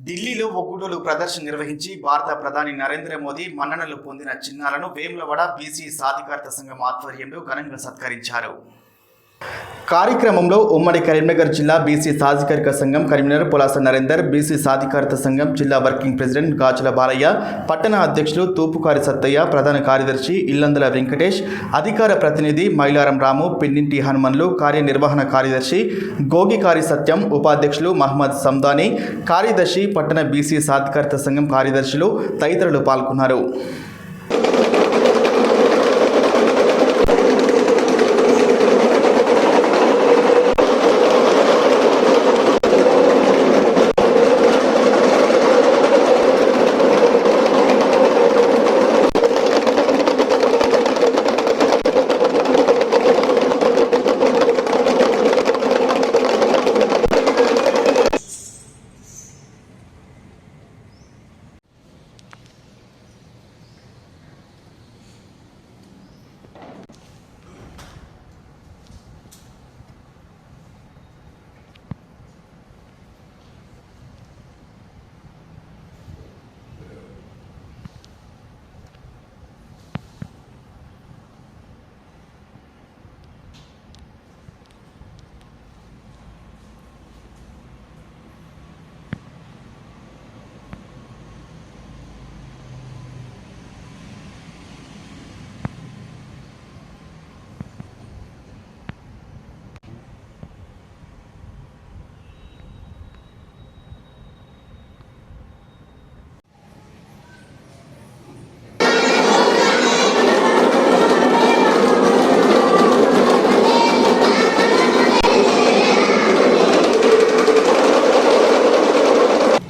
ఢిల్లీలో ఒగ్గుడోలు ప్రదర్శన నిర్వహించి భారత ప్రధాని నరేంద్ర మోదీ మన్ననలు పొందిన చిన్నారులను వేములవాడ బీసీ సాధికారత సంఘం ఆధ్వర్యంలో ఘనంగా సత్కరించారు. కార్యక్రమంలో ఉమ్మడి కరీంనగర్ జిల్లా బీసీ సాధికారిక సంఘం కరీంనగర్ పులాస నరేందర్, బీసీ సాధికారత సంఘం జిల్లా వర్కింగ్ ప్రెసిడెంట్ గాజుల బాలయ్య, పట్టణ అధ్యక్షులు తూపుకారి సత్తయ్య, ప్రధాన కార్యదర్శి ఇల్లందుల వెంకటేష్, అధికార ప్రతినిధి మైలారం రాము, పిన్నింటి హనుమన్లు, కార్యనిర్వహణ కార్యదర్శి గోగికారి సత్యం, ఉపాధ్యక్షులు మహమ్మద్ సందాని, కార్యదర్శి పట్టణ బీసీ సాధికారత సంఘం కార్యదర్శులు తదితరులు పాల్గొన్నారు.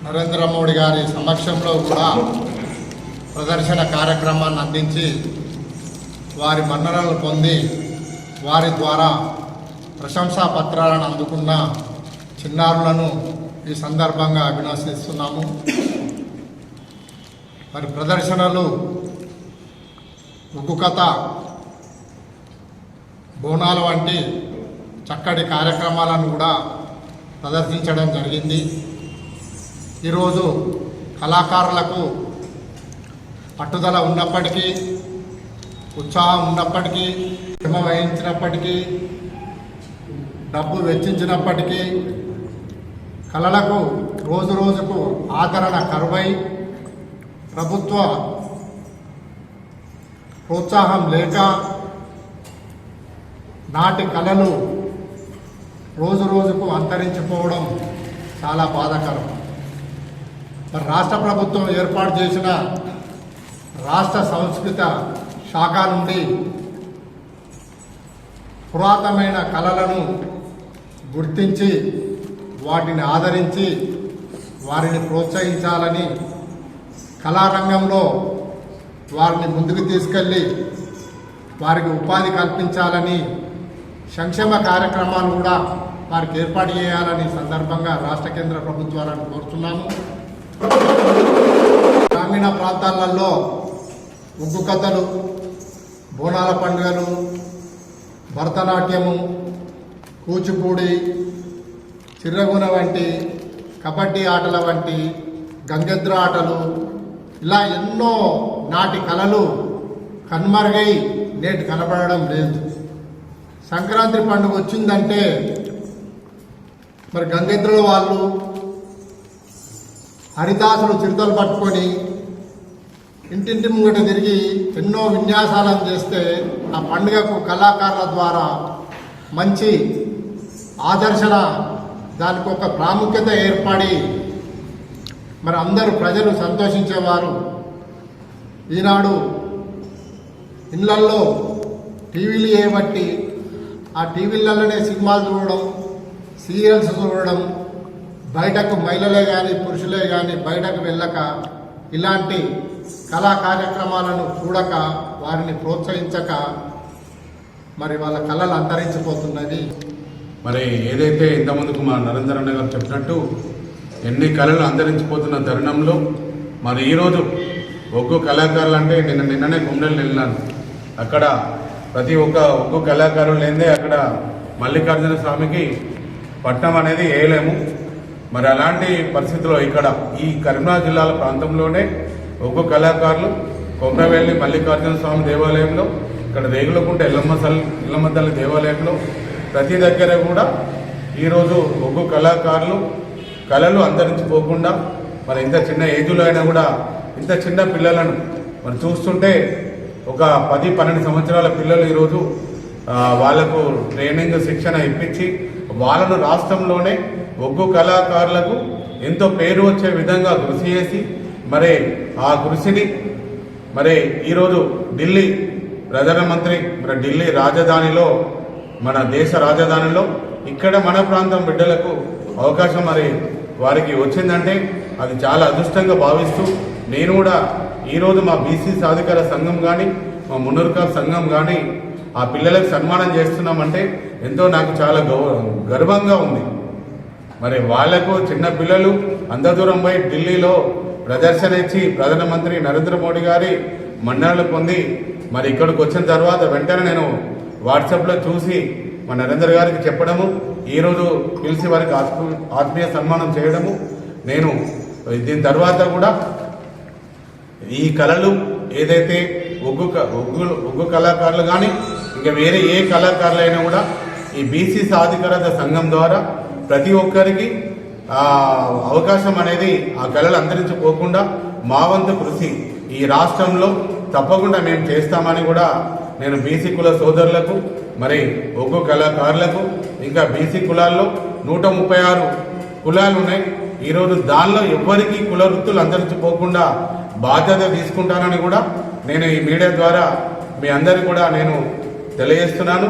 నరేంద్ర మోడీ గారి సమక్షంలో కూడా ప్రదర్శన కార్యక్రమాన్ని అందించి వారి మన్ననలు పొంది వారి ద్వారా ప్రశంసా పత్రాలను అందుకున్న చిన్నారులను ఈ సందర్భంగా అభినందిస్తున్నాము. మరి ప్రదర్శనలు ఉగ్గు కథ, బోనాల వంటి చక్కటి కార్యక్రమాలను కూడా ప్రదర్శించడం జరిగింది. ఈరోజు కళాకారులకు పట్టుదల ఉన్నప్పటికీ, ఉత్సాహం ఉన్నప్పటికీ, శ్రమ వహించినప్పటికీ, డబ్బు వెచ్చించినప్పటికీ కళలకు రోజు రోజుకు ఆదరణ కరువై ప్రభుత్వ ప్రోత్సాహం లేక నాటి కళలు రోజు రోజుకు అంతరించిపోవడం చాలా బాధాకరం. మరి రాష్ట్ర ప్రభుత్వం ఏర్పాటు చేసిన రాష్ట్ర సంస్కృత శాఖ నుండి పురాతనమైన కళలను గుర్తించి వాటిని ఆదరించి వారిని ప్రోత్సహించాలని, కళారంగంలో వారిని ముందుకు తీసుకెళ్ళి వారికి ఉపాధి కల్పించాలని, సంక్షేమ కార్యక్రమాలు కూడా వారికి ఏర్పాటు చేయాలని సందర్భంగా రాష్ట్ర కేంద్ర ప్రభుత్వాలను కోరుతున్నాము. గ్రామీణ ప్రాంతాలలో ఉగ్గు కథలు, బోనాల పండుగలు, భరతనాట్యము, కూచిపూడి, చిర్రగున వంటి కబడ్డీ ఆటల వంటి గంగెద్ర ఆటలు, ఇలా ఎన్నో నాటి కళలు కనుమరుగై నేటి కనబడడం లేదు. సంక్రాంతి పండుగ వచ్చిందంటే మరి గంగెద్రల వాళ్ళు హరిదాసులు చిరుతలు పట్టుకొని ఇంటింటి ముంగట తిరిగి ఎన్నో విన్యాసాలను చేస్తే ఆ పండుగకు కళాకారుల ద్వారా మంచి ఆదర్శన, దానికి ఒక ప్రాముఖ్యత ఏర్పడి మరి అందరూ ప్రజలు సంతోషించేవారు. ఈనాడు ఇళ్లల్లో టీవీలు ఏబట్టి ఆ టీవీలలోనే సినిమాలు చూడడం, సీరియల్స్ చూడడం, బయటకు మహిళలే కానీ పురుషులే కానీ బయటకు వెళ్ళక ఇలాంటి కళా కార్యక్రమాలను చూడక వారిని ప్రోత్సహించక మరి వాళ్ళ కళలు అంతరించిపోతున్నది. మరి ఏదైతే ఇంతకుముందుకు మా నరేంద్ర అన్న గారు చెప్పినట్టు ఎన్ని కళలు అంతరించిపోతున్న తరుణంలో మరి ఈరోజు ఒగ్గు కళాకారులు అంటే నిన్ననే గుండెలు వెళ్ళాను. అక్కడ ప్రతి ఒక్క ఒగ్గు కళాకారులు లేదే అక్కడ మల్లికార్జున స్వామికి పట్టం అనేది వేయలేము. మరి అలాంటి పరిస్థితుల్లో ఇక్కడ ఈ కరీంనగర్ జిల్లాల ప్రాంతంలోనే ఒగ్గు కళాకారులు కొమ్రవెల్లి మల్లికార్జున స్వామి దేవాలయంలో, ఇక్కడ రేగులకుంట ఎల్లమ్మ తల్లి దేవాలయంలో ప్రతి దగ్గర కూడా ఈరోజు ఒగ్గు కళాకారులు కళలు అంతరించిపోకుండా మరి ఇంత చిన్న ఏజ్లో అయినా కూడా ఇంత చిన్న పిల్లలను మరి చూస్తుంటే ఒక 10-12 సంవత్సరాల పిల్లలు ఈరోజు వాళ్లకు ట్రైనింగ్ శిక్షణ ఇప్పించి వాళ్ళను రాష్ట్రంలోనే ఒగ్గు కళాకారులకు ఎంతో పేరు వచ్చే విధంగా కృషి చేసి మరి ఆ కృషిని మరి ఈరోజు ఢిల్లీ ప్రధానమంత్రి మరి ఢిల్లీ రాజధానిలో మన దేశ రాజధానిలో ఇక్కడ మన ప్రాంతం బిడ్డలకు అవకాశం మరి వారికి వచ్చిందంటే అది చాలా అదృష్టంగా భావిస్తూ నేను కూడా ఈరోజు మా బీసీ సాధికార సంఘం కానీ మా మున్నూరుకారు సంఘం కానీ ఆ పిల్లలకు సన్మానం చేస్తున్నామంటే ఎంతో నాకు చాలా గర్వంగా ఉంది. మరి వాళ్లకు చిన్న పిల్లలు అంత దూరం పోయి ఢిల్లీలో ప్రదర్శన ఇచ్చి ప్రధానమంత్రి నరేంద్ర మోడీ గారి మన్ననలు పొంది మరి ఇక్కడికి వచ్చిన తర్వాత వెంటనే నేను వాట్సాప్లో చూసి మా నరేంద్ర గారికి చెప్పడము, ఈరోజు పిలిచి వారికి ఆత్మీయ సన్మానం చేయడము. నేను దీని తర్వాత కూడా ఈ కళలు ఏదైతే ఒగ్గు కళాకారులు కానీ ఇంకా వేరే ఏ కళాకారులైనా కూడా ఈ బీసీ సాధికారత సంఘం ద్వారా ప్రతి ఒక్కరికి అవకాశం అనేది ఆ కళలు అంతరించిపోకుండా మా వంతు కృషి ఈ రాష్ట్రంలో తప్పకుండా మేము చేస్తామని కూడా నేను బీసీ కుల సోదరులకు మరి ఒగ్గు కళాకారులకు ఇంకా బీసీ కులాల్లో 136 కులాలు ఉన్నాయి. ఈరోజు దానిలో ఎవ్వరికి కుల వృత్తులు అంతరించిపోకుండా బాధ్యత తీసుకుంటానని కూడా నేను ఈ మీడియా ద్వారా మీ అందరికీ కూడా నేను తెలియజేస్తున్నాను.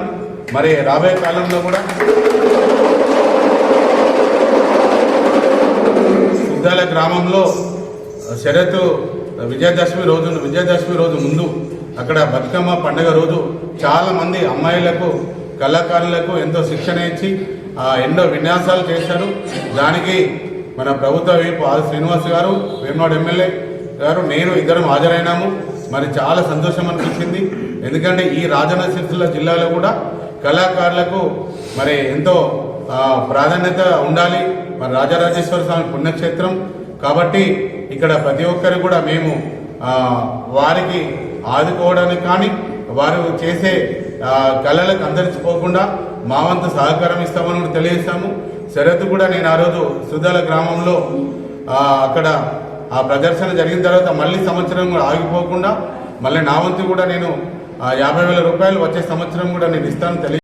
మరి రాబోయే కాలంలో కూడా సుద్దాల గ్రామంలో శరత్ విజయదశమి రోజు ముందు అక్కడ బతుకమ్మ పండుగ రోజు చాలామంది అమ్మాయిలకు కళాకారులకు ఎంతో శిక్షణ ఇచ్చి ఎన్నో విన్యాసాలు చేశారు. దానికి మన ప్రభుత్వ వైపు ఆర్ శ్రీనివాస్ గారు, వేమనాడు ఎమ్మెల్యే గారు, నేను ఇద్దరం హాజరైనాము. మరి చాలా సంతోషం అనిపించింది. ఎందుకంటే ఈ రాజన్న సిరిసిల్ల జిల్లాలో కూడా కళాకారులకు మరి ఎంతో ప్రాధాన్యత ఉండాలి. మరి రాజరాజేశ్వర స్వామి పుణ్యక్షేత్రం కాబట్టి ఇక్కడ ప్రతి ఒక్కరు కూడా మేము వారికి ఆదుకోవడానికి కానీ వారు చేసే కళలకు అంతరించిపోకుండా మా వంతు సహకారం ఇస్తామని కూడా తెలియజేస్తాము. శరత్ కూడా నేను ఆ రోజు సుద్దాల గ్రామంలో అక్కడ ఆ ప్రదర్శన జరిగిన తర్వాత మళ్ళీ సంవత్సరం కూడా ఆగిపోకుండా మళ్ళీ నా వంతు కూడా నేను 50,000 రూపాయలు వచ్చే సంవత్సరం కూడా నేను ఇస్తాను తెలియ